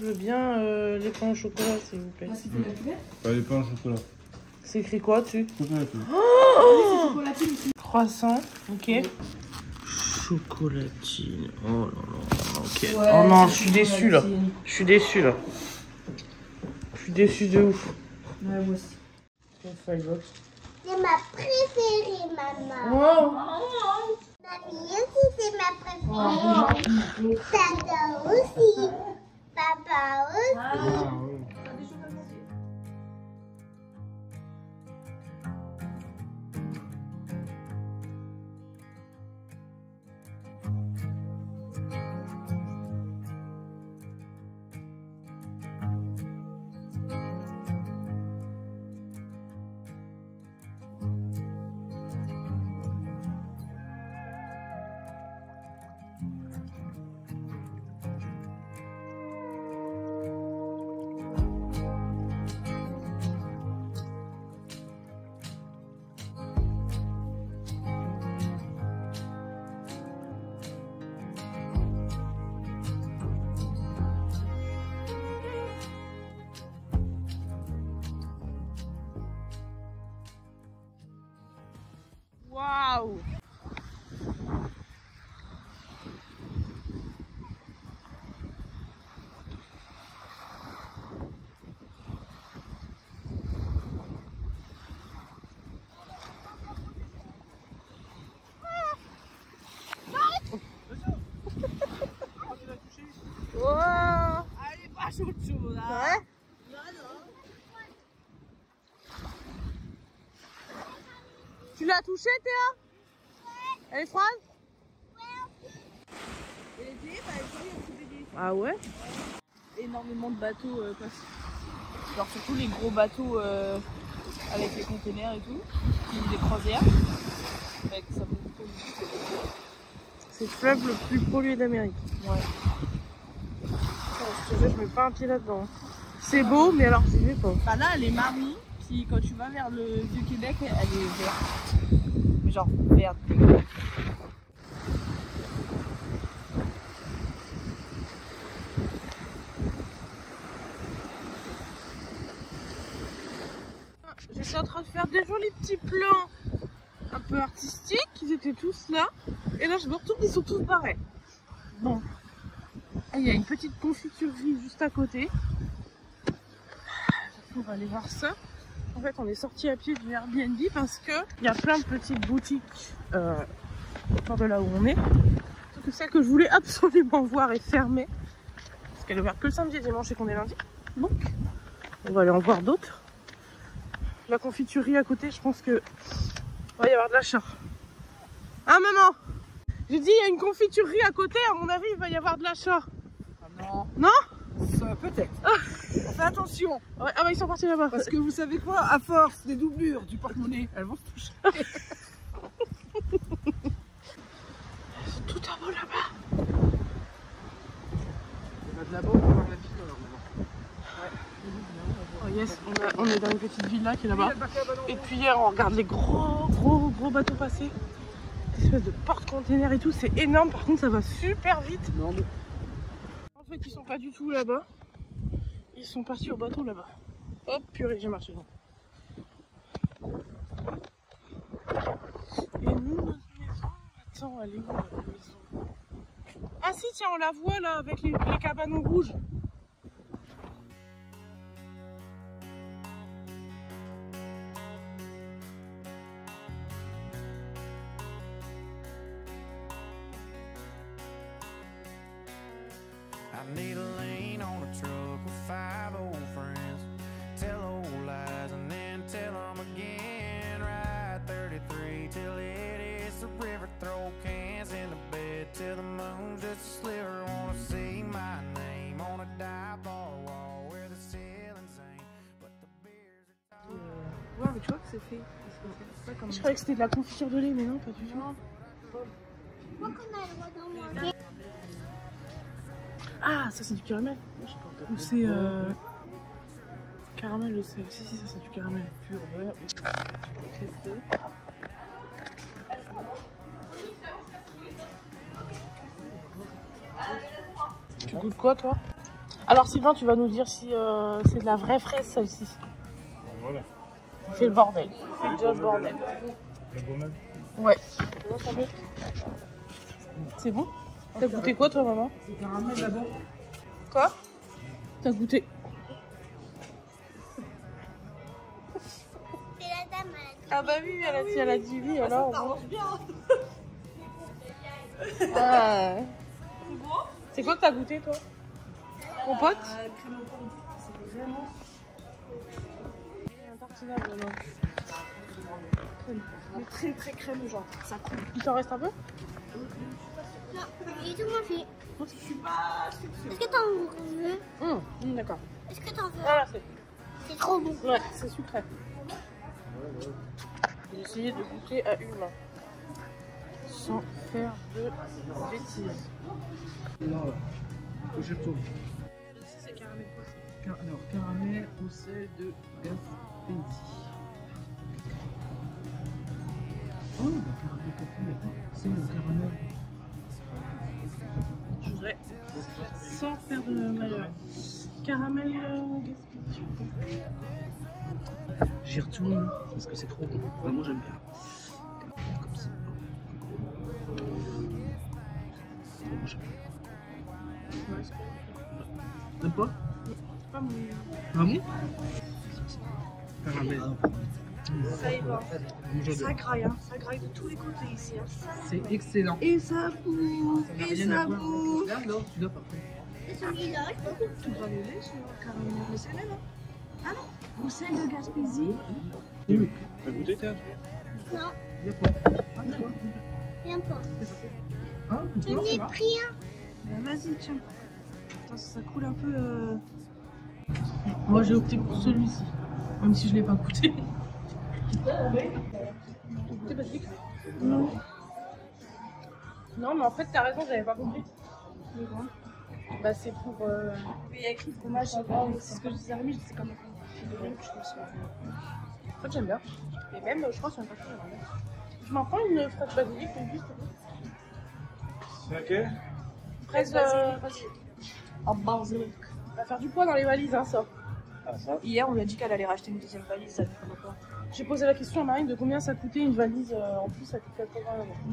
je veux bien les pains au chocolat, s'il vous plaît. Pas les pains au chocolat. C'est écrit quoi dessus? Chocolatine. Oh, croissant, ok. Chocolatine. Oh là là, ok. Ouais, oh non, je suis déçue là. Je suis déçue là. Je suis déçue de ouf. Ouais, moi aussi. C'est ma préférée, maman. Wow. Mamie aussi, c'est ma préférée. Tata aussi. Papa aussi. Waouh. Wow. Elle est pas chaude là. Ouais. Tu l'as touchée, Théa? Ouais. Elle est froide? Ouais. Ah ouais? Énormément de bateaux passent. Genre surtout les gros bateaux avec les containers et tout. Des croisières. Avec ça C'est le fleuve le plus pollué d'Amérique. Ouais. Je te jure, je mets pas un pied là-dedans. C'est beau, mais alors j'y vais pas. Enfin là, elle est marron. Puis quand tu vas vers le Vieux-Québec, elle est verte. Mais genre verte. Je suis en train de faire des jolis petits plans un peu artistiques. Ils étaient tous là. Et là, je me retourne, ils sont tous barrés. Bon. Et il y a une petite confiturerie juste à côté. On va aller voir ça. En fait, on est sorti à pied du Airbnb parce que il y a plein de petites boutiques autour de là où on est. Sauf que celle que je voulais absolument voir est fermée. Parce qu'elle est ouverte que le samedi et dimanche et qu'on est lundi. Donc, on va aller en voir d'autres. La confiturerie à côté, je pense que va y avoir de l'achat. Ah maman, j'ai dit il y a une confiturerie à côté, à mon avis il va y avoir de l'achat. Ah non. Non? Peut-être. Fais attention. Ouais, ah bah ils sont partis là-bas. Parce que vous savez quoi? À force des doublures du porte-monnaie, elles vont se toucher. C'est tout en haut là-bas. On va de là-bas, on va voir la ville alors maintenant. Oh yes, on est dans une petite villa qui est là-bas. Et puis hier on regarde les gros bateaux passer. Une espèce de porte-container et tout, c'est énorme. Par contre ça va super vite. Non, mais... En fait ils sont pas du tout là-bas. Ils sont partis au bateau là-bas. Hop, purée, j'ai marché dedans. Et nous, notre maison, attends, elle est où notre maison? Ah si, tiens, on la voit là, avec les cabanes rouges. I need a lane on a truck with 5 old friends. Tell old lies and then tell them again. Ride 33 till it hits the river. Throw cans in the bed till the moon's just a sliver. Wanna see my name on a dive bar wall where the ceilings ain't, but the beers are Ouais, mais tu vois que c'est fait. Pas comme... Je croyais que c'était de la confiture de lait, mais non, pas du tout. Pourquoi qu'on a le droit d'en manger? Ah, ça c'est du caramel. Ou c'est caramel, je sais. Si, ça c'est du caramel pur. Ouais. Tu goûtes quoi toi? Alors Sylvain, tu vas nous dire si c'est de la vraie fraise celle-ci. Voilà. C'est le bordel. C'est déjà le bordel. Le beau même. Ouais. C'est bon? T'as goûté quoi toi maman? C'est caramel là-bas. Quoi? T'as goûté? C'est la dame. Ah bah oui, elle a dit oui alors. Ça t'arrange bien. Ah. C'est bon? C'est quoi que t'as goûté toi? Mon pote? Crème au pomme. C'est vraiment... Un tartinade alors. Mais très très crème genre. Ça coule. Il t'en reste un peu? Non, j'ai tout mangé. Je suis pas... Est-ce que t'en veux? D'accord. Est-ce que t'en veux? Voilà, C'est trop bon. ouais, c'est sucré. J'ai essayé de goûter à une main. Sans faire de bêtises. Non, je retourne. C'est caramel. Alors, caramel au sel de Gaspésie. Oh, bah, caramel café, c'est le caramel. Je voudrais, sans faire de malheur, caramel Gaspésie. J'y retourne parce que c'est trop bon. Vraiment, j'aime bien. Comme ça. Vraiment, j'aime bien. T'aimes pas? Pas mon... Vraiment? Caramel. Ça y va. J'adore. Ça graille, hein. Ça graille de tous les côtés ici. Hein. C'est excellent. Et ça bouffe. Ça n'a Et rien ça à voir. bouffe. Regarde là, tu dois parfait. C'est celui-là. Tout granulé sur le caramel. Mais c'est même, hein. Ah non. Au sel de Gaspésie. T'as goûté, t'as? Non, Viens pas. Ah, d'accord. viens pas. Hein? Je n'ai pris un. Vas-y, tiens. Attends, ça coule un peu. Moi j'ai opté pour celui-ci, même si je l'ai pas goûté. T'es pas dit? Non. Non, mais en fait t'as raison, j'avais pas compris. Bah c'est pour. Mais il y a écrit fromage, c'est ce que je disais à Rémi, c'est comme un En fait j'aime bien. Et même je crois que c'est un café. Je m'en prends une fraise basilic, une juste. C'est laquelle? Fraise Vas-y. En basilic. On va faire du poids dans les valises, hein, ça. Ah, ça? Hier, on lui a dit qu'elle allait racheter une deuxième valise, ça ne fait pas. J'ai posé la question à Marine de combien ça coûtait une valise en plus, ça coûte 80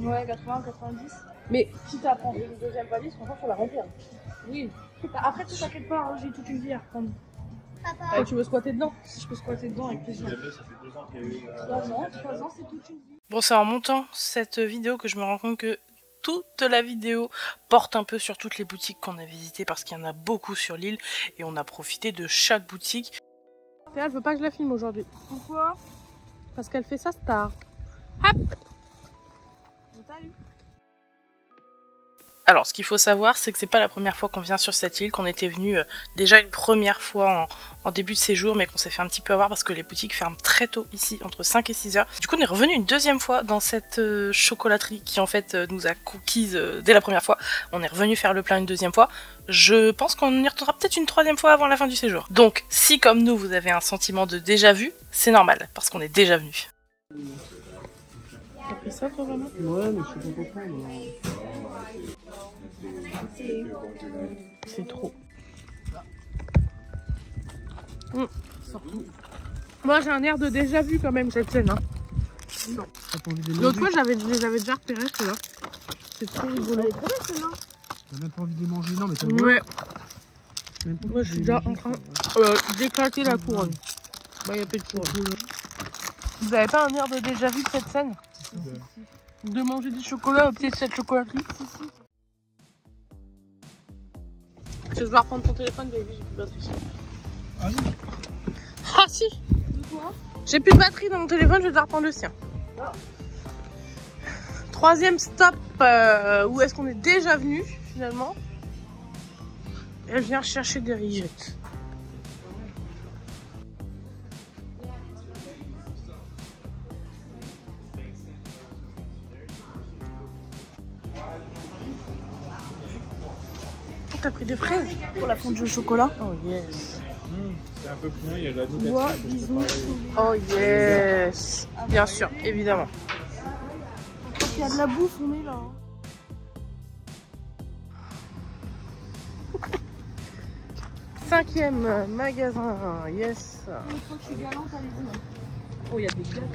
€. Ouais, 80, 90. Mais si t'as à prendre une deuxième valise, franchement, faut la remplir. Oui. Après, tu t'inquiètes pas, hein, j'ai toute une vie à reprendre. Papa. Toi, tu veux squatter dedans? Si je peux squatter dedans avec plaisir. Ça fait 2 ans qu'il y a eu. 3 ans, c'est toute une vie. Bon, c'est en montant cette vidéo que je me rends compte que toute la vidéo porte un peu sur toutes les boutiques qu'on a visitées parce qu'il y en a beaucoup sur l'île et on a profité de chaque boutique. Elle veut pas que je la filme aujourd'hui. Pourquoi? Parce qu'elle fait sa star. Hop! Salut. Alors, ce qu'il faut savoir, c'est que c'est pas la première fois qu'on vient sur cette île, qu'on était venu déjà une première fois en début de séjour, mais qu'on s'est fait un petit peu avoir parce que les boutiques ferment très tôt ici, entre 5 et 6 heures. Du coup, on est revenu une deuxième fois dans cette chocolaterie qui en fait nous a conquise dès la première fois. On est revenu faire le plein une deuxième fois. Je pense qu'on y retournera peut-être une troisième fois avant la fin du séjour. Donc, si comme nous, vous avez un sentiment de déjà vu, c'est normal, parce qu'on est déjà venu. T'as pris ça toi vraiment? Ouais, mais je suis pas content. C'est trop. Moi j'ai un air de déjà vu quand même cette scène. Hein. L'autre fois je les avais déjà repérés ceux-là. C'est trop rigolo. T'as même pas envie de les manger, non mais t'as Ouais. même pas Moi je suis déjà en train d'éclater la couronne. Bah y'a plus de couronne. Vous avez pas un air de déjà vu de cette scène? De manger du chocolat au pied de cette chocolaterie? Je vais devoir prendre ton téléphone, baby, j'ai plus de batterie. Ah non. Ah si! J'ai plus de batterie dans mon téléphone, je vais devoir prendre le sien. Troisième stop, où est-ce qu'on est déjà venu finalement? Elle vient chercher des rillettes. T'as pris des fraises? Pour la fondue au chocolat. Oh yes. C'est un peu plus loin, il y a la nougatine. Bois, bisous. Oh yes. Bien sûr, évidemment. Il y a de la bouffe, on est là. Hein. 5e magasin, yes. Une fois que je suis galante, allez-y. Oh, il y a des gâteaux.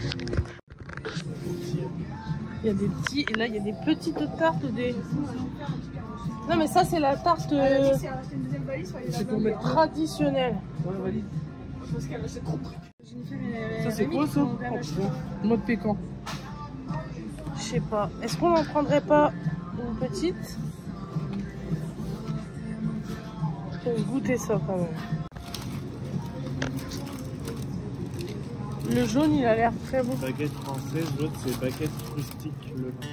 Il y a des petits, et là il y a des petites tartes, des... Non mais ça c'est la tarte traditionnelle. Ça c'est quoi ça? Mode pécan. Je sais pas. Est-ce qu'on n'en prendrait pas une petite? Je vais goûter ça quand même. Le jaune il a l'air très bon. Baguette française, l'autre c'est baguette rustique le vin.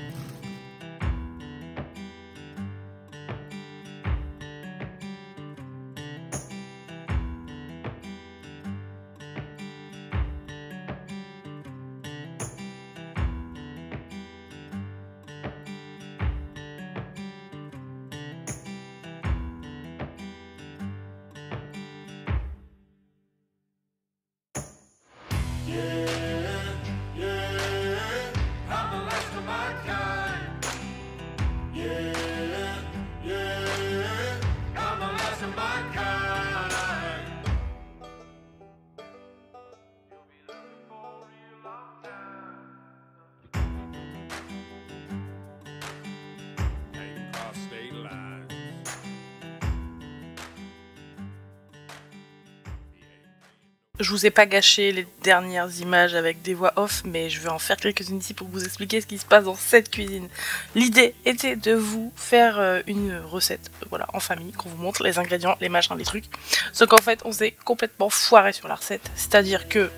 Je vous ai pas gâché les dernières images avec des voix off, mais je vais en faire quelques-unes ici pour vous expliquer ce qui se passe dans cette cuisine. L'idée était de vous faire une recette, voilà, en famille, qu'on vous montre les ingrédients, les machins, les trucs. Sauf qu'en fait, on s'est complètement foiré sur la recette, c'est-à-dire que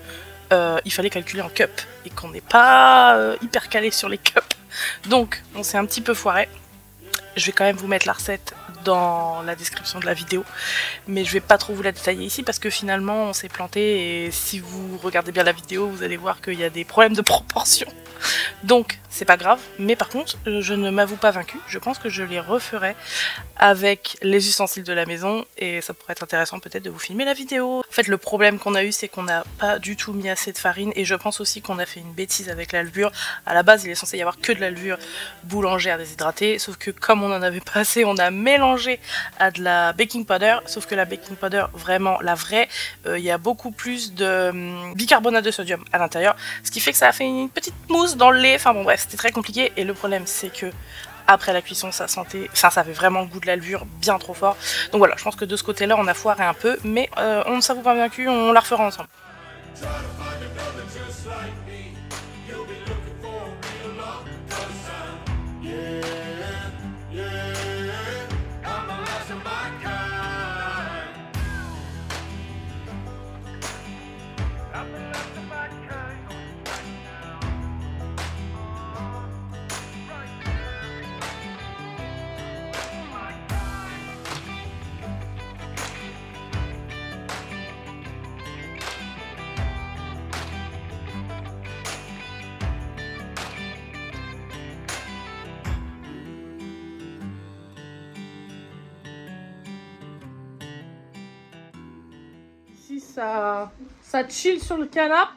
il fallait calculer en cup et qu'on n'est pas hyper calé sur les cups. Donc, on s'est un petit peu foiré. Je vais quand même vous mettre la recette dans la description de la vidéo, mais je vais pas trop vous la détailler ici parce que finalement on s'est planté et si vous regardez bien la vidéo vous allez voir qu'il y a des problèmes de proportion, donc c'est pas grave. Mais par contre je ne m'avoue pas vaincue, je pense que je les referai avec les ustensiles de la maison et ça pourrait être intéressant peut-être de vous filmer la vidéo. En fait le problème qu'on a eu c'est qu'on n'a pas du tout mis assez de farine et je pense aussi qu'on a fait une bêtise avec la levure. À la base il est censé y avoir que de la levure boulangère déshydratée, sauf que comme on en avait pas assez on a mélangé à de la baking powder, sauf que la baking powder vraiment la vraie, il y a beaucoup plus de bicarbonate de sodium à l'intérieur, ce qui fait que ça a fait une petite mousse dans le lait, enfin bon bref c'était très compliqué et le problème c'est que après la cuisson ça sentait, ça avait vraiment le goût de la levure bien trop fort, donc voilà je pense que de ce côté là on a foiré un peu, mais on ne s'avoue pas vaincu, on la refera ensemble. Ici ça chill sur le canapé,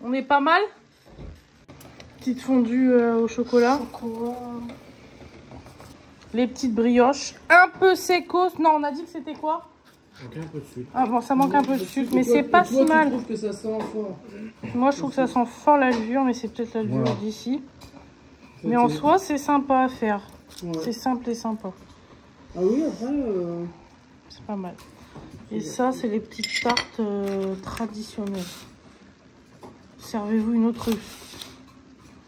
on est pas mal. Petite fondue au chocolat. Les petites brioches, un peu sécos, non on a dit que c'était quoi? Un peu de sucre. Ah bon ça manque un peu de sucre mais c'est pas si mal. Je trouve que ça sent fort. Moi je trouve que ça sent fort la levure mais c'est peut-être la levure d'ici. Mais en soi c'est sympa à faire, c'est simple et sympa. Ah oui après c'est pas mal. Et ça, c'est les petites tartes traditionnelles. Servez-vous une autre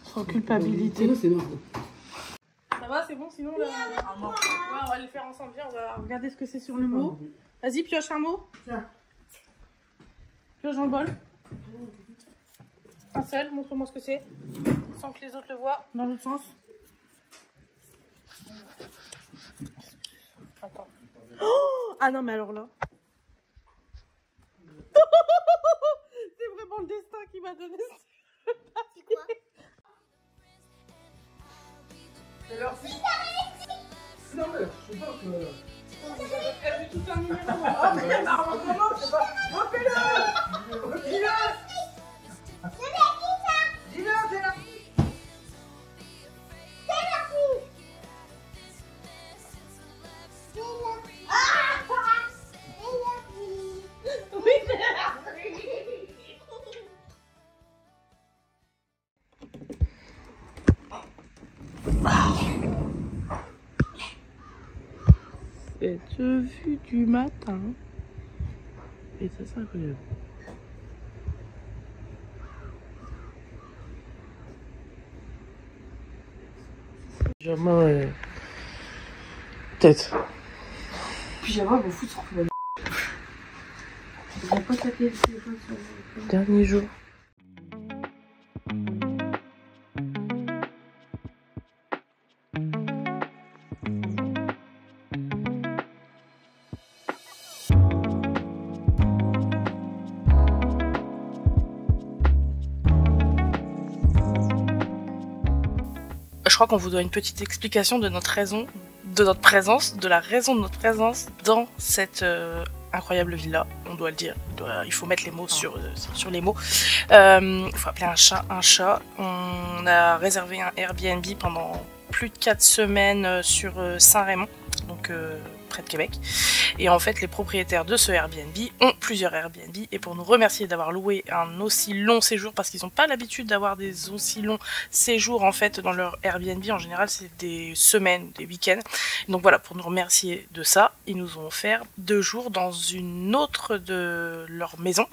sans culpabilité. c'est bon. Ça va, c'est bon, sinon là... Ouais, on va le faire ensemble. Viens, on va regarder ce que c'est sur le mot. Vas-y, pioche un mot. Pioche dans le bol. Un seul, montre-moi ce que c'est. Sans que les autres le voient. Dans l'autre sens. Attends. Oh, ah non, mais alors là... C'est vraiment le destin qui m'a donné ce papier. C'est leur fille. Non mais je sais pas que... J'avais prévu tout un numéro. Oh mais non, comment c'est pas... Refais-le. Dis-le. Dis-le, c'est la fille. C'est la fille. cette vue du matin. Et ça, c'est incroyable. Pyjama et... tête. Pyjama, je m'en fous de ce que pas taper le téléphone sur le... Dernier jour. Je crois qu'on vous doit une petite explication de notre raison, de notre présence, de la raison de notre présence dans cette incroyable villa. On doit le dire, il faut mettre les mots sur les mots. Il faut appeler un chat un chat. On a réservé un Airbnb pendant plus de 4 semaines sur Saint-Raymond, donc près de Québec. Et en fait, les propriétaires de ce Airbnb ont plusieurs Airbnb. Et pour nous remercier d'avoir loué un aussi long séjour, parce qu'ils n'ont pas l'habitude d'avoir des aussi longs séjours en fait dans leur Airbnb. En général, c'est des semaines, des week-ends. Donc voilà, pour nous remercier de ça, ils nous ont offert 2 jours dans une autre de leur maison.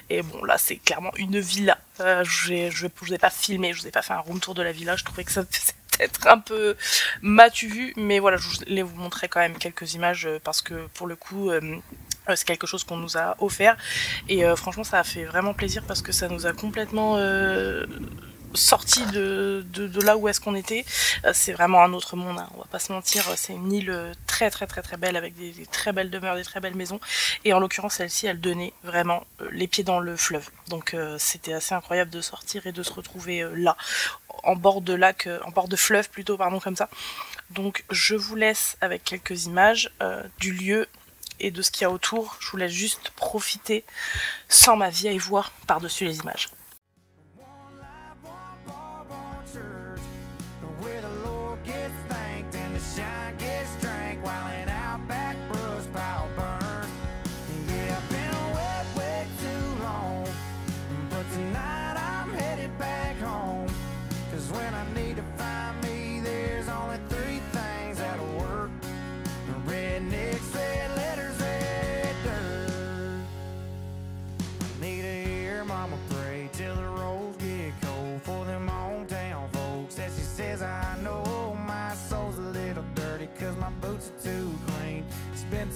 Et bon, là, c'est clairement une villa. Je vous ai pas filmé, je vous ai pas fait un room tour de la villa. Je trouvais que ça faisait être un peu matu vu, mais voilà, je voulais vous montrer quand même quelques images parce que pour le coup c'est quelque chose qu'on nous a offert et franchement ça a fait vraiment plaisir parce que ça nous a complètement sorti de là où est-ce qu'on était. C'est vraiment un autre monde, hein, on va pas se mentir, c'est une île très belle avec des très belles demeures, des très belles maisons, et en l'occurrence celle-ci elle donnait vraiment les pieds dans le fleuve, donc c'était assez incroyable de sortir et de se retrouver là en bord de lac, en bord de fleuve plutôt, pardon, comme ça. Donc je vous laisse avec quelques images du lieu et de ce qu'il y a autour. Je vous laisse juste profiter sans ma vieille voix par-dessus les images.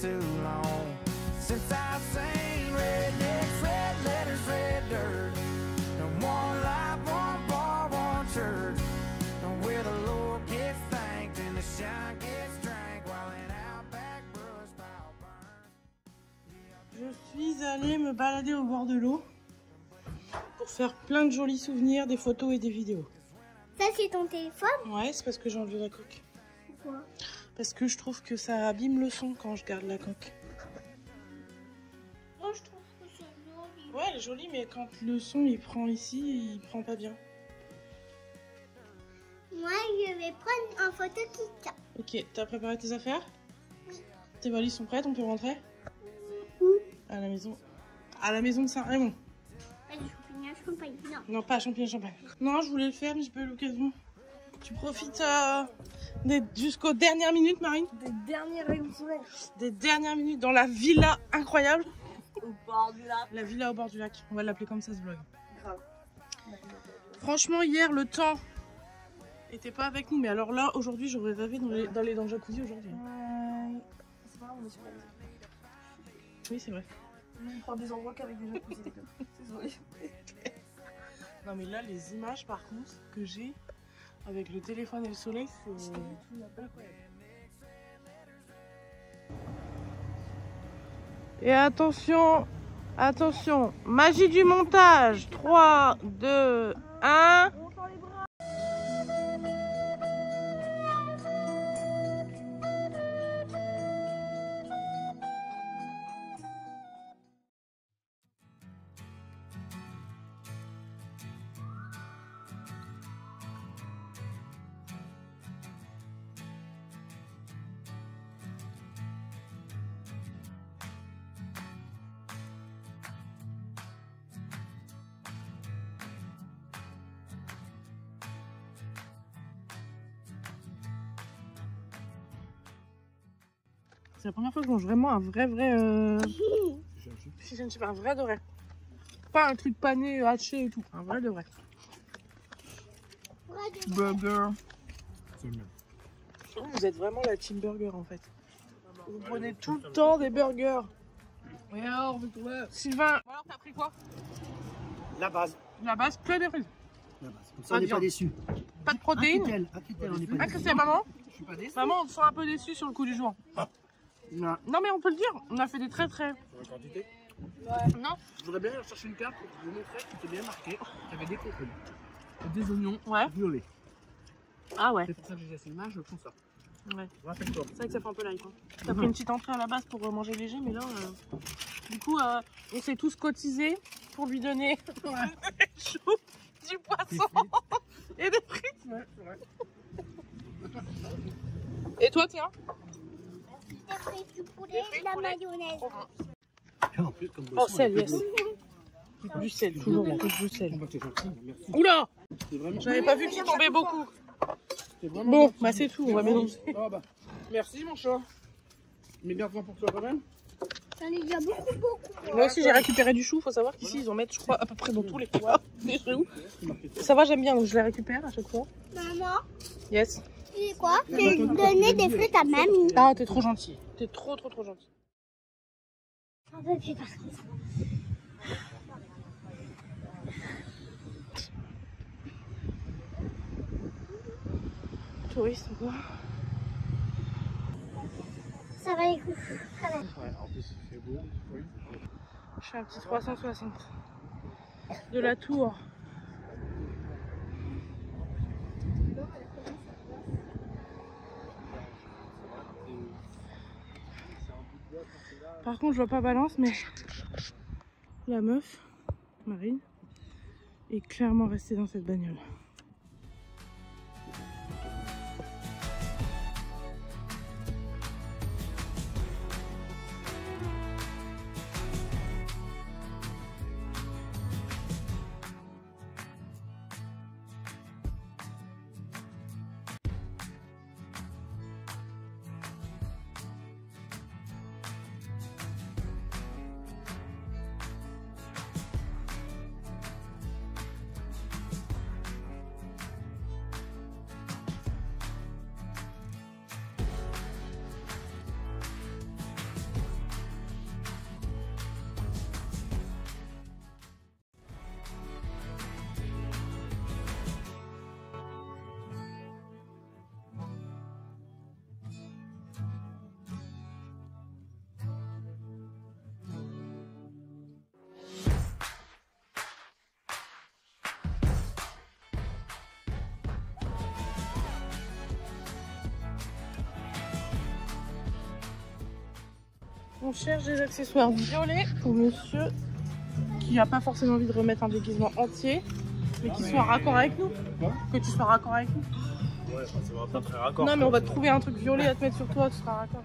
Too long since I've seen rednecks, red letters, red dirt, and one life, one bar, one church, and where the Lord gets thanked and the shine gets drank while an outback brush pile burns. Je suis allée me balader au bord de l'eau pour faire plein de jolis souvenirs, des photos et des vidéos. Ça, c'est ton téléphone? Ouais, c'est parce que j'ai enlevé la coque. Pourquoi? Parce que je trouve que ça abîme le son quand je garde la coque. Moi, je trouve que c'est joli. Ouais, elle est jolie, mais quand le son il prend ici, il prend pas bien. Moi, je vais prendre en photo Kika. Ok, t'as préparé tes affaires? Oui. Tes valises sont prêtes, on peut rentrer? Où? À la maison. À la maison de Saint-Raymond. À Champagne. Non. Non, pas à Champagne. Non, je voulais le faire, mais j'ai pas eu l'occasion. Tu profites jusqu'aux dernières minutes, Marine? Des derniers rayons de soleil. Des dernières minutes dans la villa incroyable. Au bord du lac. La villa au bord du lac. On va l'appeler comme ça, ce vlog. Grave. Franchement, hier, le temps était pas avec nous. Mais alors là, aujourd'hui, j'aurais rêvé d'aller dans le jacuzzi aujourd'hui. C'est pas grave, on est sur la maison. Oui, c'est vrai. On prend des endroits qu'avec des jacuzzi, les gars. Désolé. Non, mais là, les images, par contre, que j'ai avec le téléphone et le soleil, c'est incroyable. Et attention, attention, magie du montage. 3, 2, 1. C'est la première fois que je mange vraiment un vrai fish and chip, un vrai de vrai. Pas un truc pané, haché et tout, un vrai de vrai. Burger. Vous êtes vraiment la team burger en fait. Vous prenez tout le temps des burgers. Et alors, Sylvain, alors t'as pris quoi? La base. La base, que des frites. La base. Comme ça, on n'est pas déçus. Pas de protéines. Acquitel, on n'est pas Ah, déçus. Christian, maman? Je suis pas déçu. Maman, on se sent un peu déçu sur le coup du jour. Non. Non, mais on peut le dire, on a fait des très. Sur la quantité. Non? Je voudrais bien chercher une carte pour vous montrer que c'était bien marqué. Il y avait des concombres. Et des oignons Ouais. violets. Ah ouais. C'est pour ça que j'ai fait l'image, je prends ça. Ouais. Rappelle-toi. C'est vrai que ça fait un peu light. Hein. T'as pris une petite entrée à la base pour manger léger, mais là, du coup, on s'est tous cotisés pour lui donner des choux, du poisson et des frites. Ouais, c'est vrai. Et toi, tiens? Des frites, du poulet, de la mayonnaise. En plus, comme Oh, sel, yes. Du sel, toujours du sel. T'es gentil, merci. Oula! C'est vraiment... J'avais pas vu qu'il tombait beaucoup. c'est vraiment Bon, gentil. bah c'est tout, on va mélanger. Ah bah, merci mon chat. Mais bien pour toi quand même. J'en ai déjà beaucoup. Moi aussi, j'ai récupéré du chou. Faut savoir qu'ici, ils en mettent, je crois, à peu près dans tous les couloirs des choux. Ça va, j'aime bien, donc je les récupère à chaque fois. Maman, Yes. tu sais quoi? J'ai donné des frites à mamie. Ah, t'es trop gentil. T'es trop gentil. Un peu plus parce que Touriste ou quoi? ça va les coups. Ouais, en plus il fait beau. Oui. Je fais un petit 360 de la tour. Par contre, je vois pas Balance, mais la meuf, Marine, est clairement restée dans cette bagnole. On cherche des accessoires violets pour monsieur qui n'a pas forcément envie de remettre un déguisement entier, mais qui soit raccord avec nous. Quoi? Que tu sois raccord avec nous. Ouais, c'est vraiment pas très raccord. Non, mais on va te trouver un truc violet à te mettre sur toi, tu seras raccord.